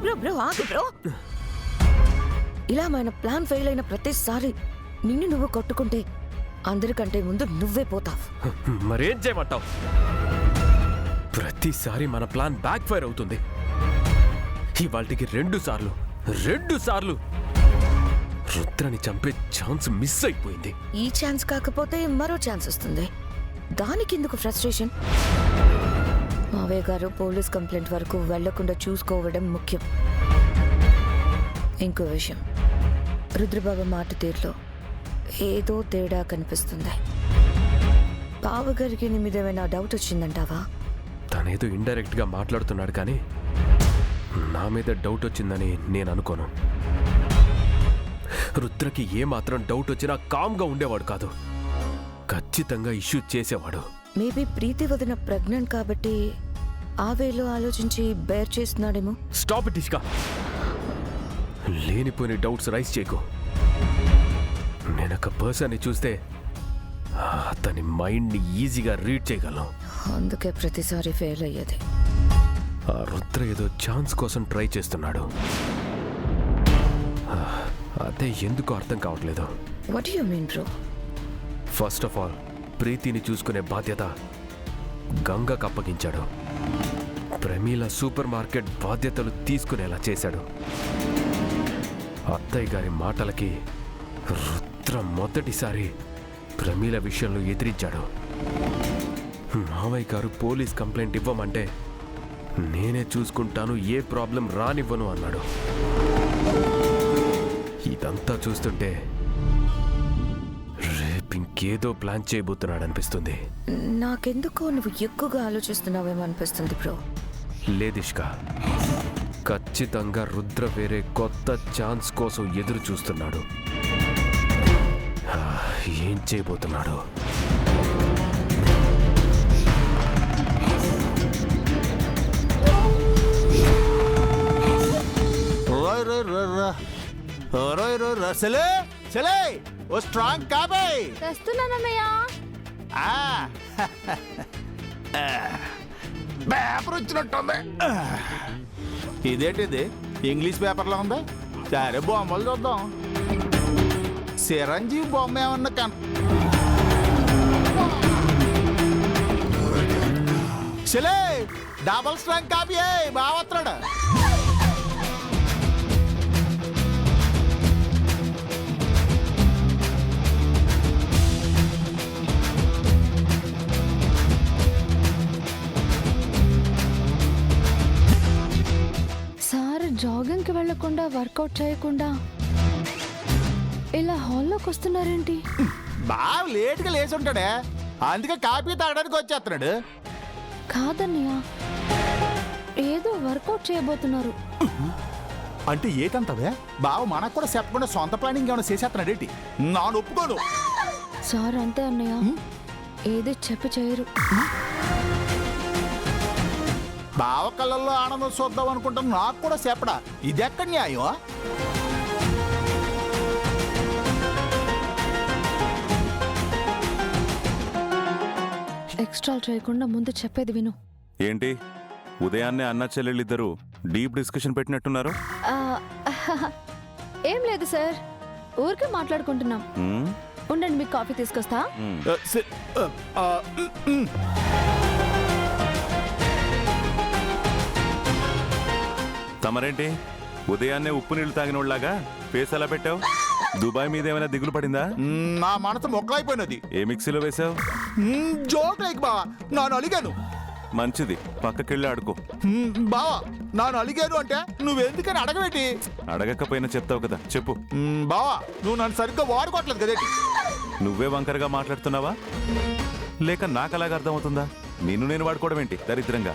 Bro ఆగు bro. ఇలా మన ప్లాన్ ఫెయిల్ అయిన ప్రతిసారి నిన్ను నువ్వు కొట్టుకుంటే అందరికంటే ముందు నువ్వే పోతావు. మరేం చేయమంటావు? ప్రతిసారి మన ప్లాన్ బ్యాక్ ఫైర్ అవుతుంది. ఇవాళకి 2 సార్లు రుద్రని చంపే ఛాన్స్ మిస్ అయిపోయింది. ఈ ఛాన్స్ కాకపోతే మరో ఛాన్స్ వస్తుంది. దానికి ఎందుకు ఫ్రస్ట్రేషన్? మావయ్య గారు పోలీస్ కంప్లైంట్ వరకు వెళ్లకుండా చూసుకోవడం ముఖ్యం. ఇంకో విషయం, రుద్రబాబు మాట తీరులో ఏదో తేడా కనిపిస్తుంది. బావగారికి నీ మీద ఏమైనా డౌట్ వచ్చిందంటావా? తనేదో ఇండైరెక్ట్ గా మాట్లాడుతున్నాడు, కానీ నా మీద డౌట్ వచ్చిందని నేను అనుకోను. రుద్రకి ఏమాత్రం డౌట్ వచ్చినా కామ్గా ఉండేవాడు కాదు, ఖచ్చితంగా ఇష్యూ చేసేవాడు. మేబీ ప్రీతి వదిన ప్రెగ్నెంట్ కాబట్టి ఆ వేలో ఆలోచించి బేర్ చేస్తున్నాడేమో. Stop it Ishka. లేనిపోయిన డౌట్స్ రైజ్ చేయకు. నేనొక పర్సన్ని చూస్తే అతని మైండ్ని ఈజీగా రీడ్ చేయగలను. అందుకే ప్రతిసారి ఫెయిల్ అయ్యేది. ఆ రుద్ర ఏదో ఛాన్స్ కోసం ట్రై చేస్తున్నాడు. అదే ఎందుకు అర్థం కావట్లేదు. What you mean bro? First of all ప్రీతిని చూసుకునే బాధ్యత గంగకు అప్పగించాడు. ప్రమీల సూపర్ మార్కెట్ బాధ్యతలు తీసుకునేలా చేశాడు. అత్తయ్య గారి మాటలకి రుద్ర మొదటిసారి ప్రమీల విషయంలో ఎదిరించాడు. మావయ్య గారు పోలీస్ కంప్లైంట్ ఇవ్వమంటే నేనే చూసుకుంటాను, ఏ ప్రాబ్లం రానివ్వను అన్నాడు. ఇదంతా చూస్తుంటే రేపు ఇంకేదో ప్లాన్ చేయబోతున్నాడు అనిపిస్తుంది. నాకెందుకో నువ్వు ఎక్కువగా ఆలోచిస్తున్నావేమో అనిపిస్తుంది బ్రో. లేదిష్క, ఖచ్చితంగా రుద్ర వేరే కొత్త ఛాన్స్ కోసం ఎదురు చూస్తున్నాడు. ఏం చేయబోతున్నాడు? ఓ స్ట్రాంగ్ కాబోయ్ తెస్తున్నానన్నయ్య. పేపర్ వచ్చినట్టుంది. ఇదేంటిది ఇంగ్లీష్ పేపర్లో ఉందా? సరే బొమ్మలు చూద్దాం. చిరంజీవి బొమ్మ ఏమన్నా చలే డబల్ స్ట్రాంగ్ కాపీ బావత్రాడు. సార్ జాగింగ్కి వెళ్లకుండా వర్కౌట్ చేయకుండా ఇలా హాల్లోకి వస్తున్నారేంటి? బాగా లేట్గా లేచి ఉంటాడే, అందుకే కాపీ తాగడానికి వచ్చేస్తున్నాడు. కాదన్నయ్య, ఏదో వర్కౌట్ చేయబోతున్నారు. అంటే ఏకంతవే బావ మనకు కూడా చెప్పకుండా సొంత ప్లానింగ్ ఏమైనా చేసేస్తున్నాడు ఏంటి? నాను ఒప్పుకోను. సార్ అంతే అన్నయ్య, ఏది చెప్పి చేయరు. బావ కళ్ళల్లో ఆనందం చూద్దాం అనుకుంటాను, నాకు కూడా చెప్పడా. ఇది ఎక్కడ న్యాయం? ఎక్స్ట్రా చేయకుండా ముందు చెప్పేది విను. ఏంటి ఉదయాన్నే అన్న చెల్లెళ్ళిద్దరూ డీప్ డిస్కషన్ పెట్టినట్టున్నారు? ఏం లేదు సార్, ఊరికే మాట్లాడుకుంటున్నాం. ఉండండి, మీకు కాఫీ తీసుకొస్తా. తమరేంటి ఉదయాన్నే ఉప్పు నీళ్లు తాగినోళ్ళలాగా ఫేస్ ఎలా పెట్టావు? దుబాయ్ మీద ఏమైనా దిగులు పడిందా? నా మనసు మొక్కలైపోయినది. ఏ మిక్సీలో వేసావు? జోక్ లైక్ బావా, నాను అలిగాను. మంచిది, పక్కకెళ్ళి అడుకో. బావా నాను అలిగాను అంటే నువ్వెందుకని అడగబెట్టి? అడగకపోయినా చెప్తావు కదా, చెప్పు. బావా నువ్వు నన్ను సరిగ్గా వాడుకోవట్లేదు కదేంటి? నువ్వే వంకరగా మాట్లాడుతున్నావా లేక నాకు అలాగ అర్థమవుతుందా? నిన్ను నేను వాడుకోవడం ఏంటి దరిద్రంగా?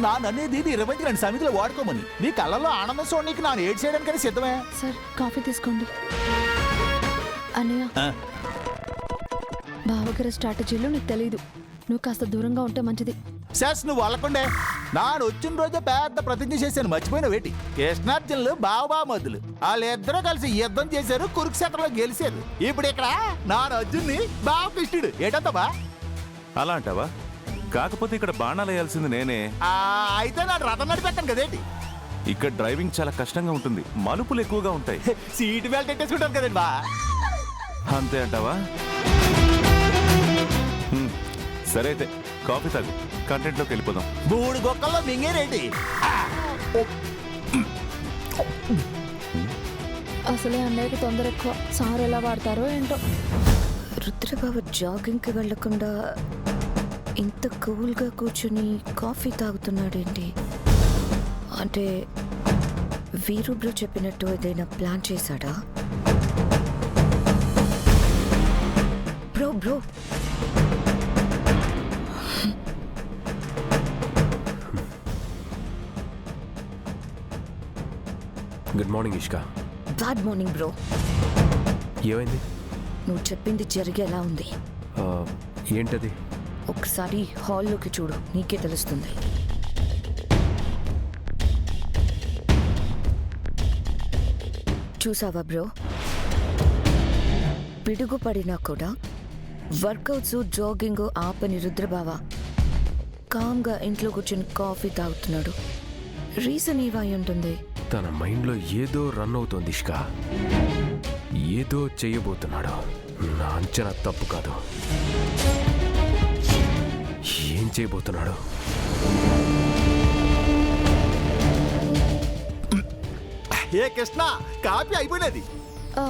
నాననేది నీ రివెంజ్ నన్ను సమితిలో వాడుకోమని. నీ కళ్ళల్లో ఆనందం చూడడానికి నాను ఏడ్ చేయడానికని సిద్ధమే. సార్ కాఫీ తీసుకోండి. అన్నయ్య, బావగారి స్ట్రాటజీలో నీకు తెలీదు. నువ్వు కాస్త దూరంగా ఉంటే మంచిది. శాస్ నువ్వు వాళ్ళకుండే. నాను వచ్చిన రోజే పెద్ద ప్రతిజ్ఞ చేశాను, మర్చిపోయిన వేటి? కృష్ణార్జునులు బావబామద్దులు వాళ్ళిద్దరూ కలిసి యుద్ధం చేశారు, కురుక్షేత్రంలో గెలిచారు. ఇప్పుడు ఇక్కడ నాను అర్జున్ని, బావ కృష్ణుడు. ఏటంతా బా అలా అంటావా? కాకపోతే ఇక్కడ బాణాలు వేయాల్సింది నేనే. అయితే నాడు రథం నడిపెట్టాను కదేంటి? ఇక్కడ డ్రైవింగ్ చాలా కష్టంగా ఉంటుంది, మలుపులు ఎక్కువగా ఉంటాయి. సీట్ బెల్ట్ ఎట్టేసుకుంటాను కదండి బా. అంతే అంటావా? సరే అయితే కాఫీ తాగు, కంటెంట్లోకి వెళ్ళిపోదాం. 3 గొక్కల్లో మింగేరేంటి? అసలే అన్నయ్యకి తొందర ఎక్కువ. సార్ ఎలా వాడతారో ఏంటో. రుద్రబాబు జాగింగ్కి వెళ్లకుండా ఇంత కూల్గా కూర్చుని కాఫీ తాగుతున్నాడేంటి? అంటే వీరు బ్రో చెప్పినట్టు ఏదైనా ప్లాన్ చేశాడా? Bro bro good morning Ishka. Bad morning bro. ఏమైంది? నువ్వు చెప్పింది జరిగేలా ఉంది. ఆ, ఏంటది? ఒకసారి హాల్లోకి చూడు, నీకే తెలుస్తుంది. చూసావా బ్రో? పిడుగు పడినా కూడా వర్కౌట్స్ జాగింగ్ ఆపని రుద్రబావ కామ్గా ఇంట్లో కూర్చొని కాఫీ తాగుతున్నాడు. రీజన్ ఏవై ఉంటుంది? తన మైండ్లో ఏదో రన్ అవుతోంది ఇష్కా. ఏదో చేయబోతున్నాడు. నా అంచనా తప్పు కాదు. ఏం చేయబోతున్నాడు? ఏ కృష్ణ, కాఫీ అయిపోయినది. ఆ,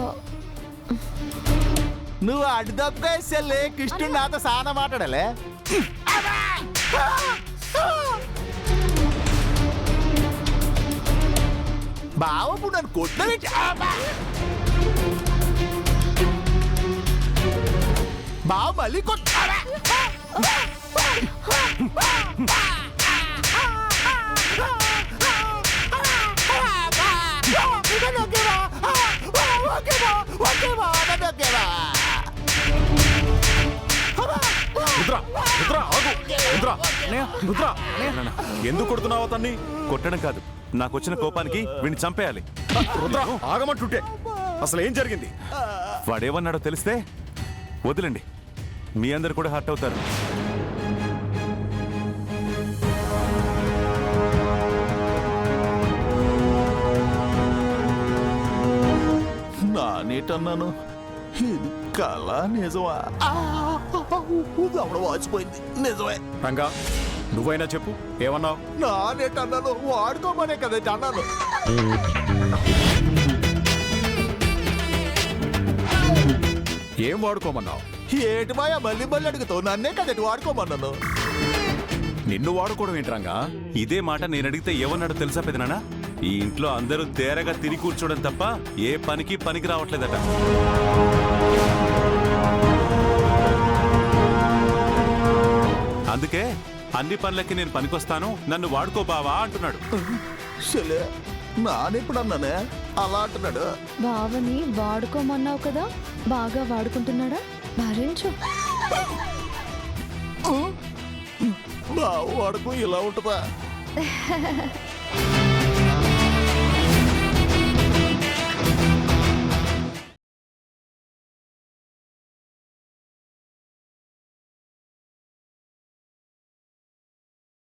నువ్వు అడ్డదప్పుగా వేసేలే, కృష్ణుడు నాతో సానా మాట్లాడలే. బావ ఇప్పుడు నన్ను కొట్టలేంటి? బావ మళ్ళీ కొట్టాడా? రుద్రా, రుద్రా, ఆగు. రుద్రా, రుద్రా, ఎందుకు కొడుతున్నావు అతన్ని? కొట్టడం కాదు, నాకు వచ్చిన కోపానికి వీడిని చంపేయాలి. రుద్రా, ఆగమంటుంటే అసలు ఏం జరిగింది? వాడేమన్నాడో తెలిస్తే వదిలండి, మీ అందరు కూడా హర్ట్ అవుతారు. నానేటన్నాను, ఇది కళ నిజమా? అప్పుడు వాచిపోయింది. నిజమే. రంగా, నువ్వైనా చెప్పు, ఏమన్నావు? నానేటన్నాను, వాడుకోమనే కదా అన్నాను. ఏం వాడుకోమన్నావు? ఏటి మాయా మళ్ళీ మళ్ళీ అడుగుతావు? నన్నే కదటి వాడుకోమన్నాను. నిన్ను వాడుకోవడం ఏంట్రంగా? ఇదే మాట నేను అడిగితే ఏమన్నాడో తెలుసా పెదనానా? ఈ ఇంట్లో అందరూ తేరగా తిరిగి కూర్చోవడం తప్ప ఏ పనికి రావట్లేదట. అందుకే అన్ని పనులకి నేను పనికొస్తాను, నన్ను వాడుకో బావా అంటున్నాడు. సరే, నానెప్పుడు అన్నానే అలా అంటున్నాడు? బావని వాడుకోమన్నావు కదా, బాగా వాడుకుంటున్నాడా? భరించు. బావ వాడుకో ఇలా ఉంటుందా?